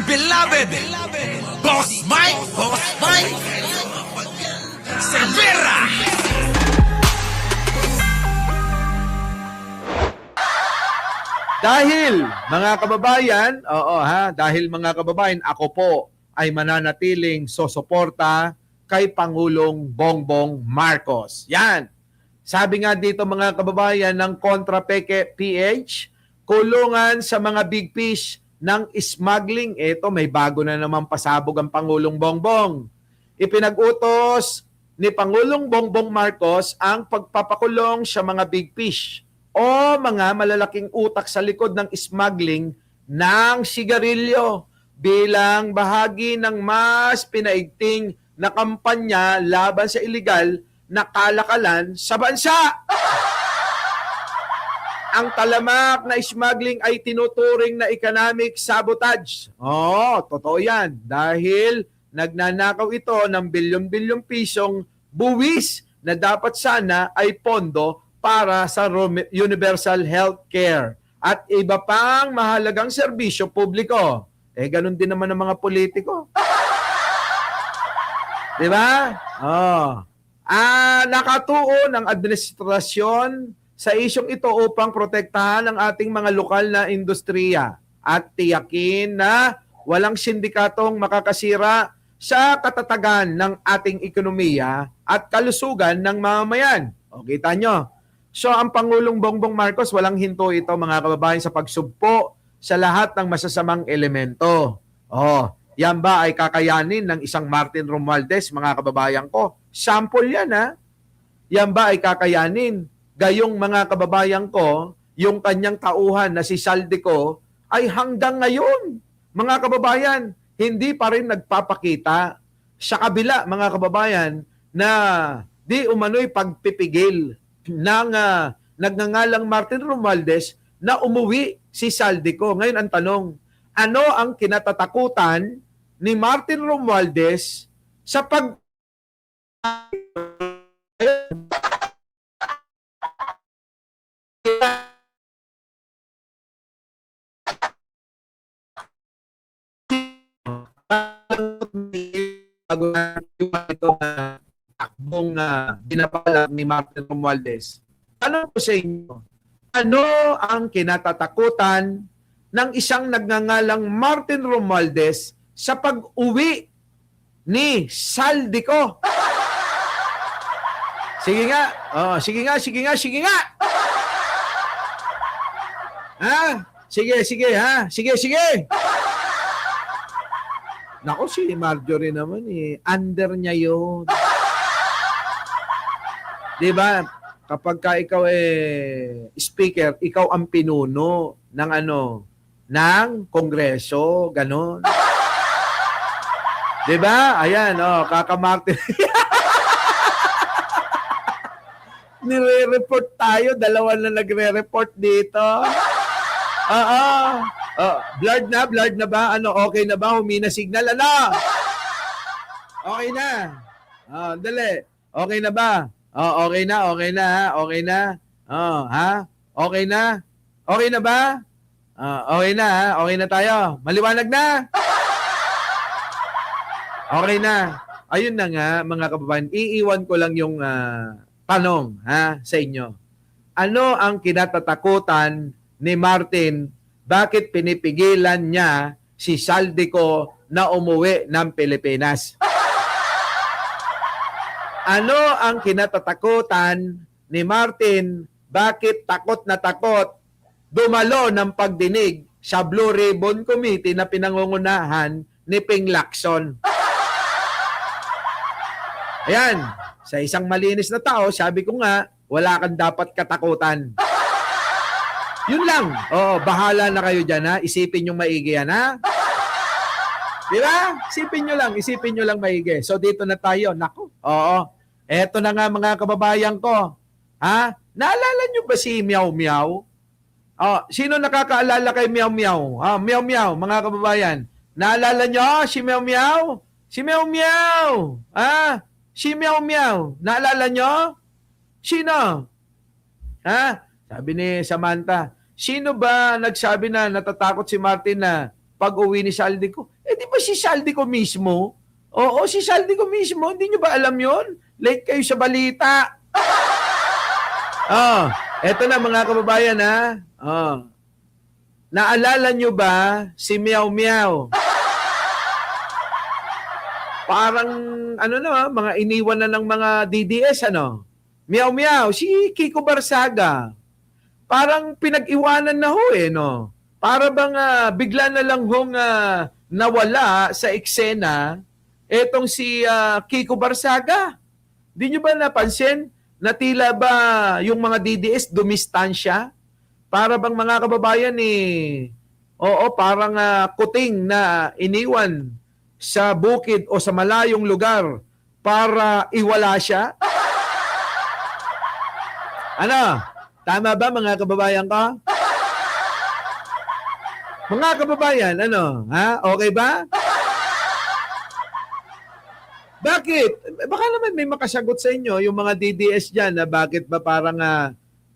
beloved Boss Mike Cervera. Dahil mga kababayan, dahil mga kababayan, ako po ay mananatiling sosuporta kay Pangulong Bongbong Marcos. Yan. Sabi nga dito mga kababayan ng Kontra Peke PH, kulungan sa mga big fish ng smuggling. Ito, may bago na naman pasabog ang Pangulong Bongbong. Ipinag-utos ni Pangulong Bongbong Marcos ang pagpapakulong sa mga big fish o mga malalaking utak sa likod ng smuggling ng sigarilyo bilang bahagi ng mas pinaigting na kampanya laban sa iligal na kalakalan sa bansa. Ang talamak na smuggling ay tinuturing na economic sabotage. Totoo yan. Dahil nagnanakaw ito ng bilyon-bilyong pisong buwis na dapat sana ay pondo para sa universal health care at iba pang mahalagang serbisyo publiko. Ganun din naman ang mga politiko. Di ba? Nakatuon ang administrasyon sa isyong ito upang protektahan ang ating mga lokal na industriya at tiyakin na walang sindikatong makakasira sa katatagan ng ating ekonomiya at kalusugan ng mamamayan. Kita nyo? So ang Pangulong Bongbong Marcos, walang hinto ito mga kababayan sa pagsugpo sa lahat ng masasamang elemento. Yan ba ay kakayanin ng isang Martin Romualdez, mga kababayan ko? Sample yan, ha? Yan ba ay kakayanin? Gayong mga kababayan ko, yung kanyang tauhan na si Saldico ay hanggang ngayon, mga kababayan, hindi pa rin nagpapakita sa kabila, mga kababayan, na di umano'y pagpipigil ng nagngangalang Martin Romualdez na umuwi si Saldico. Ngayon ang tanong, ano ang kinatatakutan ni Martin Romualdez sa pag takbong binabalak ni Martin Romualdez. Ano po sa inyo? Ano ang kinatatakutan ng isang nagngangalang Martin Romualdez sa pag-uwi ni Saldico? Sige nga. Sige nga. Sige, ha? Sige. Nako, si Marjorie naman under niya yun. Diba? Kapag ka ikaw speaker, ikaw ang pinuno ng ng kongreso, ganon. Diba? Ayan, kaka-Martin. Nire-report tayo, dalawa na nagre-report dito. Blurred na ba? Okay na ba? Humina signal, Okay na. Dali. Okay na ba? Okay na. Okay na. Okay na? Okay na ba? Okay na, ha? Okay na tayo. Maliwanag na? Okay na. Ayun na nga, mga kababayan. Iiwan ko lang yung tanong sa inyo. Ano ang kinatatakutan ni Martin? Bakit pinipigilan niya si Saldico na umuwi ng Pilipinas? Ano ang kinatatakutan ni Martin? Bakit takot na takot dumalo ng pagdinig sa Blue Ribbon Committee na pinangungunahan ni Ping Lacson? Ayan, sa isang malinis na tao, sabi ko nga, wala kang dapat katakutan. Yun lang. Bahala na kayo dyan, ha? Isipin nyo maigi yan, ha? Di ba? Isipin nyo lang maigi. So, dito na tayo. Naku. Eto na nga mga kababayan ko. Ha? Naalala nyo ba si Meow Meow? Sino nakakaalala kay Meow Meow? Meow Meow, mga kababayan. Naalala nyo si Meow Meow? Si Meow Meow. Si Meow Meow. Naalala nyo? Sino? Sabi ni Samantha, sino ba nagsabi na natatakot si Martin na pag-uwi ni Saldico. Di ba si Saldico mismo? Oo, si Saldico mismo. Hindi nyo ba alam yon? Late kayo sa balita. Eto na mga kababayan ha. Naalala nyo ba si Meow Meow? Parang mga iniwan na ng mga DDS Meow Meow, si Kiko Barsaga. Parang pinag-iwanan na ho no. Para bang bigla na lang hong nawala sa eksena etong si Kiko Barsaga. Di nyo ba napansin na tila ba yung mga DDS dumistansya? Para bang mga kababayan parang kuting na iniwan sa bukid o sa malayong lugar para iwala siya? Tama ba mga kababayan ko? Mga kababayan, okay ba? Bakit? Baka naman may makasagot sa inyo yung mga DDS dyan na bakit ba parang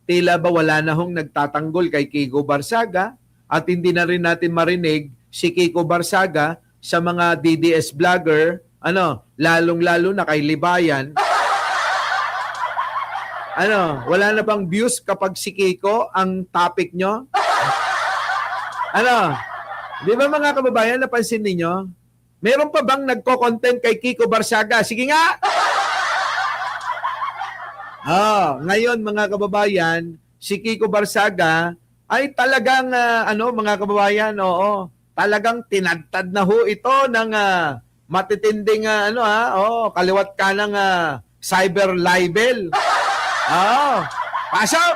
tila ba wala na hong nagtatanggol kay Kiko Barsaga at hindi na rin natin marinig si Kiko Barsaga sa mga DDS vlogger, lalong-lalo na kay Libayan. Wala na bang views kapag si Kiko ang topic nyo? Di ba mga kababayan, napansin ninyo? Meron pa bang nagko-content kay Kiko Barsaga? Sige nga! Ngayon mga kababayan, si Kiko Barsaga ay talagang, mga kababayan, talagang tinadtad na ho ito ng matitinding, kaliwat ka ng cyber libel. Pasok!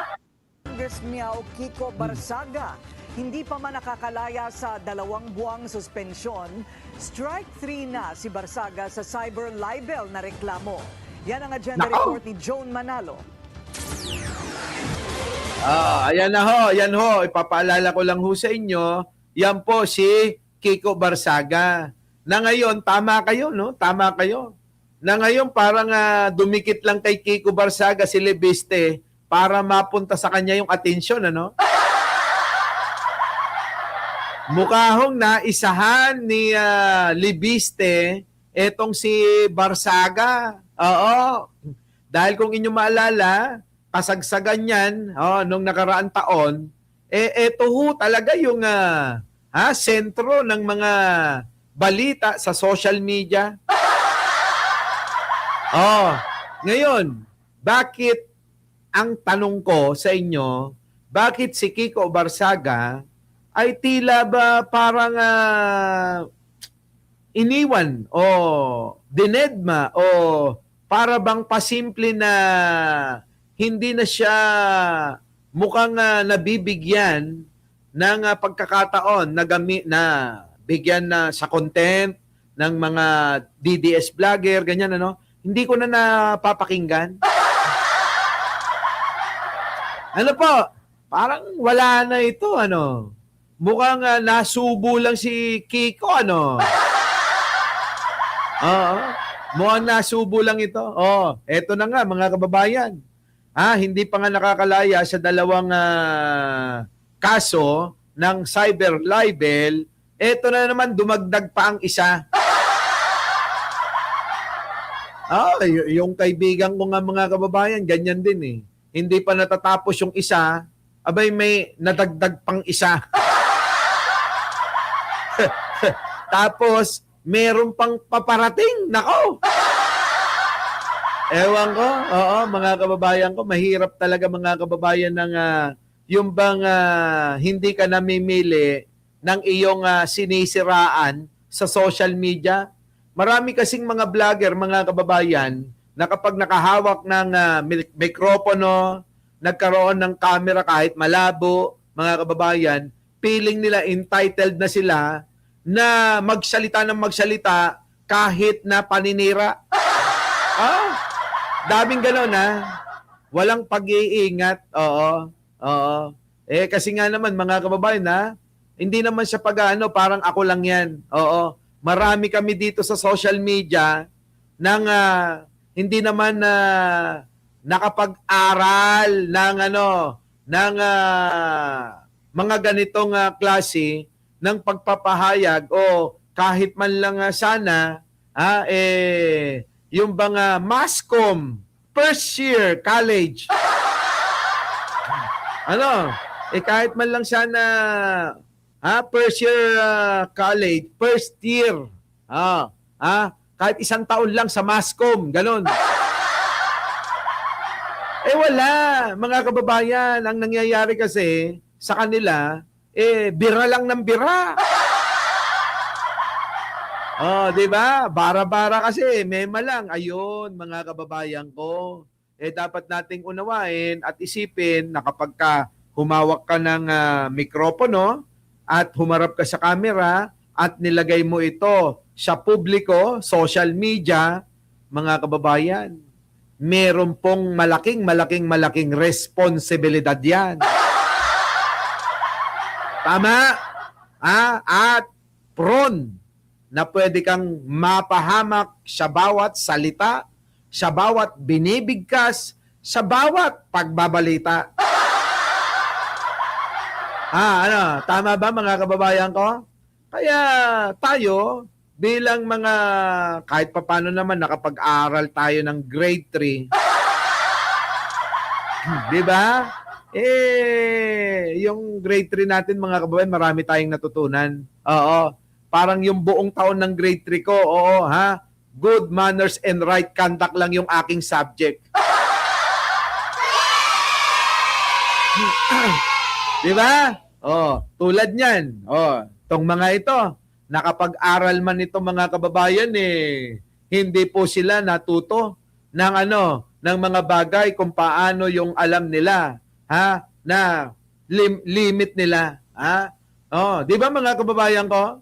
Congress Meow Kiko Barsaga, hindi pa man nakakalaya sa 2 buwang suspensyon, strike 3 na si Barsaga sa cyber libel na reklamo. Yan ang agenda report ni Joan Manalo. Ayan ho. Ipapaalala ko lang ho sa inyo, yan po si Kiko Barsaga. Na ngayon, tama kayo, no? Tama kayo. Na ngayon parang dumikit lang kay Kiko Barsaga si Lebiste para mapunta sa kanya yung atensyon, Mukha hong naisahan ni Lebiste etong si Barsaga. Oo. Dahil kung inyo maalala, kasagsagan yan nung nakaraang taon, eto ho talaga yung sentro ng mga balita sa social media. Ngayon, bakit ang tanong ko sa inyo, bakit si Kiko Barsaga ay tila ba parang iniwan o dinedma o para bang pasimple na hindi na siya mukhang nabibigyan ng pagkakataon na bigyan na sa content ng mga DDS vlogger, ganyan hindi ko na napapakinggan. Po, parang wala na ito, Mukhang nasubo lang si Kiko, mukhang nasubo lang ito. Eto na nga, mga kababayan. Hindi pa nga nakakalaya sa 2 kaso ng cyber libel. Eto na naman, dumagdag pa ang isa. Yung kaibigan ko nga mga kababayan, ganyan din Hindi pa natatapos yung isa, abay may nadagdag pang isa. Tapos, meron pang paparating. Nako! Ewan ko, mga kababayan ko, mahirap talaga mga kababayan ng yung bang hindi ka namimili ng iyong sinisiraan sa social media. Marami kasing mga vlogger, mga kababayan, na kapag nakahawak ng mikropono, nagkaroon ng camera kahit malabo, mga kababayan, feeling nila entitled na sila na magsalita ng magsalita kahit na paninira. Daming gano'n Walang pag-iingat. Oo. Kasi nga naman mga kababayan hindi naman siya parang ako lang yan. Oo. Marami kami dito sa social media nang hindi naman nakapag-aral ng mga ganitong klase ng pagpapahayag o kahit man lang sana yung bang MASCOM first year college. Ano? Kahit man lang sana first year college, first year. Kahit isang taon lang sa MASCOM, ganun. Wala, mga kababayan, ang nangyayari kasi sa kanila, bira lang ng bira. Di ba? Bara-bara kasi, mema lang. Ayun, mga kababayan ko. Dapat nating unawain at isipin na kapag humawak ka ng mikropono at humarap ka sa camera at nilagay mo ito sa publiko, social media, mga kababayan, meron pong malaking responsibilidad yan. Tama? At prone na pwede kang mapahamak sa bawat salita, sa bawat binibigkas, sa bawat pagbabalita. Tama ba mga kababayan ko? Kaya tayo, bilang mga kahit papano naman nakapag-aral tayo ng grade 3, di ba? Yung grade 3 natin mga kababayan, marami tayong natutunan. Oo. Parang yung buong taon ng grade 3 ko, good manners and right conduct lang yung aking subject. Di ba? Tulad niyan. Tong mga ito, nakapag-aral man ito mga kababayan hindi po sila natuto ng ng mga bagay kung paano yung alam nila, na limit nila, di ba mga kababayan ko?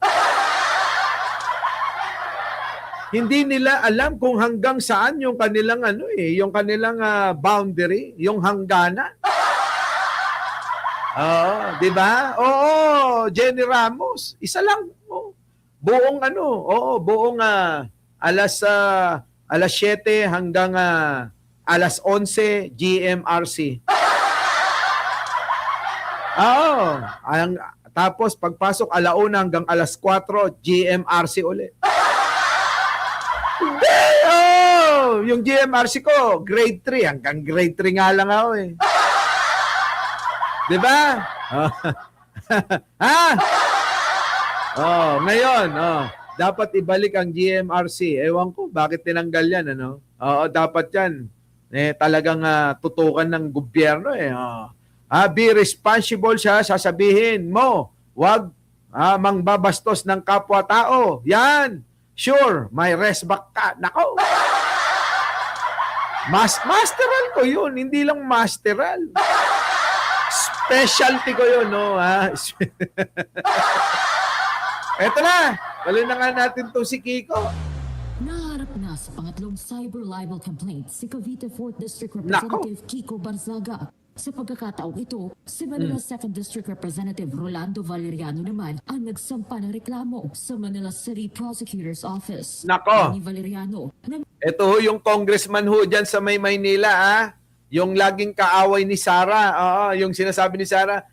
Hindi nila alam kung hanggang saan yung kanilang yung kanilang boundary, yung hangganan. Di ba? Jenny Ramos, isa lang. Buong buong alas 7 hanggang alas 11 GMRC. Tapos pagpasok 1:00 hanggang alas 4 GMRC ulit. Hindi! Yung GMRC ko, grade 3. Hanggang grade 3 nga lang ako Di ba? Ngayon, dapat ibalik ang GMRC. Ewan ko, bakit tinanggal yan, dapat yan. Talagang tutukan ng gobyerno, be responsible siya, sasabihin mo, wag mangbabastos ng kapwa-tao. Yan. Sure, may resback ka. Nako. Masteral ko yun. Hindi lang masteral. Specialty ko yun, Eto na. Bali na nga natin to si Kiko. Naharap na sa pangatlong cyber libel complaint si Cavite 4th District Representative Kiko Barzaga. Sa pagkakataong ito, si Manila 2nd District Representative Rolando Valeriano naman ang nagsampa ng reklamo sa Manila City Prosecutor's Office. Nako! Ni Valeriano, Ito yung congressman dyan sa Maynila, yung laging kaaway ni Sara. Yung sinasabi ni Sara,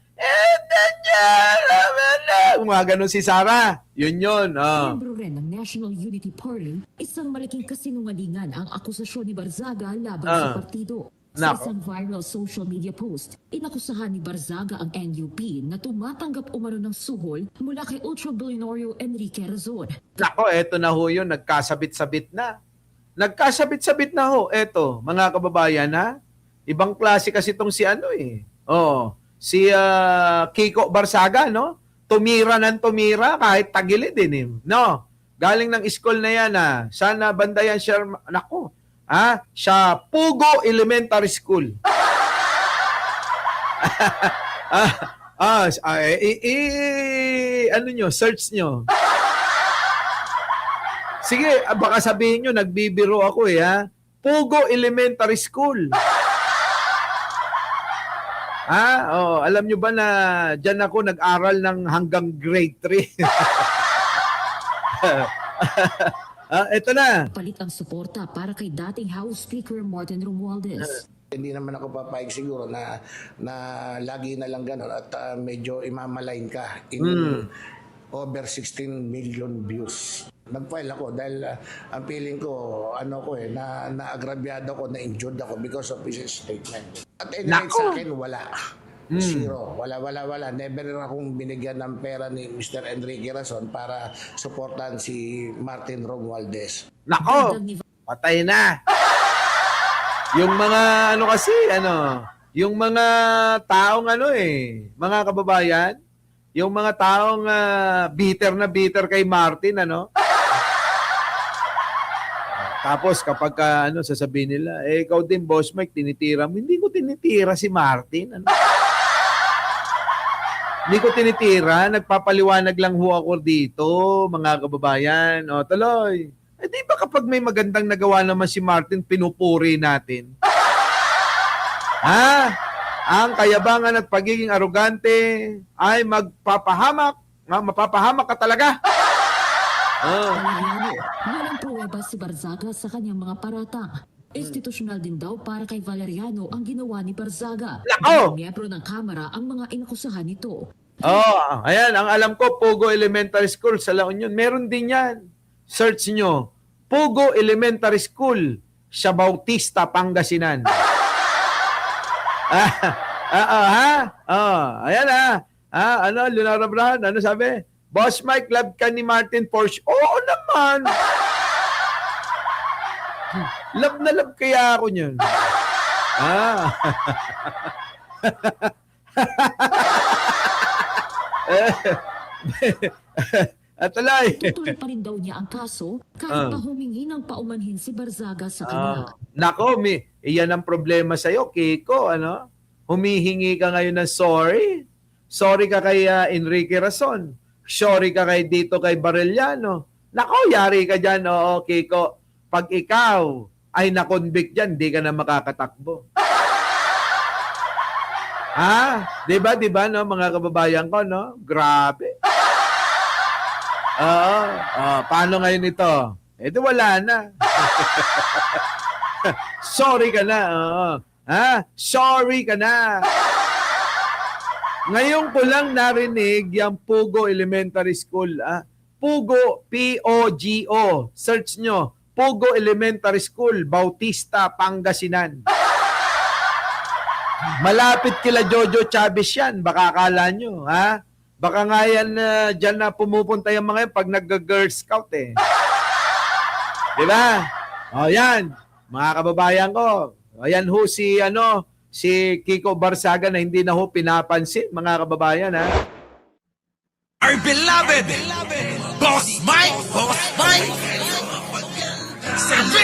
mga ganun si Sara. Yun. Miyembro rin ng National Unity Party, isang malaking kasinungalingan ang akusasyon ni Barzaga laban sa partido. Sa isang viral social media post, inakusahan ni Barzaga ang NUP na tumatanggap umano ng suhol mula kay ultra-billionaryo Enrique Razon. Nako, eto na yun, nagkasabit-sabit na. Nagkasabit-sabit na eto, mga kababayan Ibang klase kasi itong si si Kiko Barzaga, Tumira ng tumira kahit tagilid din, Galing ng school na yan, Sana bandayan siya, nako. Sa Pugo Elementary School. Search nyo. Sige, baka sabihin nyo, nagbibiro ako Pugo Elementary School. Alam nyo ba na dyan ako nag-aral ng hanggang grade 3? Ito na. Palit ang suporta para kay dating House Speaker Martin Romualdez. Hindi naman ako papayag siguro na lagi na lang gano'n at medyo imamalain ka over 16 million views. Nag-file ako dahil ang feeling ko, na-agrabyado ako, na-injured ako because of his statement. At anyway, Nako! sa akin, wala. Zero. Wala. Never akong binigyan ng pera ni Mr. Enrique Rason para supportan si Martin Romualdez. Nako! Dagdag ni Patay na. Yung mga yung mga taong mga kababayan, yung mga taong bitter na bitter kay Martin, Tapos kapag sasabihin nila, ikaw din, Boss Mike, tinitira mo. Hindi ko tinitira si Martin. Hindi ko tinitira. Nagpapaliwanag lang ho ako dito, mga kababayan. O, tuloy. Di ba kapag may magandang nagawa naman si Martin, pinupuri natin? Ang kayabangan at pagiging arugante ay mapapahamak ka talaga. Valeriano, walang pruweba si Barzaga sa kanyang mga paratang. Institusyonal din daw para kay Valeriano ang ginawa ni Barzaga. Nako! Miyembro ng Kamara ang mga inakusahan nito. Ayan, ang alam ko, Pugo Elementary School sa La Union. Meron din yan. Search nyo. Pugo Elementary School sa Bautista, Pangasinan. Ayan Leonardo Abraham, ano sabi? Boss Mike, love ka ni Martin Porsche. Oo naman. Love na love kaya ako niyan. At alay. Tutuloy pa rin daw niya ang kaso kahit pa humingi ng paumanhin si Barzaga sa kanya. Nako, iyan ang problema sa'yo, Kiko, Humihingi ka ngayon ng sorry. Sorry ka kay Enrique Rason. Sorry ka dito kay Barellano. Nako, yari ka dyan, Kiko. Pag ikaw ay na-convict dyan, di ka na makakatakbo. Diba, mga kababayan ko, Grabe. Paano ngayon ito? Di wala na. Sorry ka na, Sorry ka na. Ngayon ko lang narinig yung Pugo Elementary School. Pugo, P-O-G-O. Search nyo. Pugo Elementary School, Bautista, Pangasinan. Malapit kila Jojo Chavez yan. Baka akala nyo, Baka nga yan dyan na pumupunta yung mga yan pag nag-Girl Scout Diba? Yan. Mga kababayan ko. Ayan ho si Kiko Barzaga na hindi na ho pinapansin, mga kababayan, Our beloved Boss Mike Sevilla.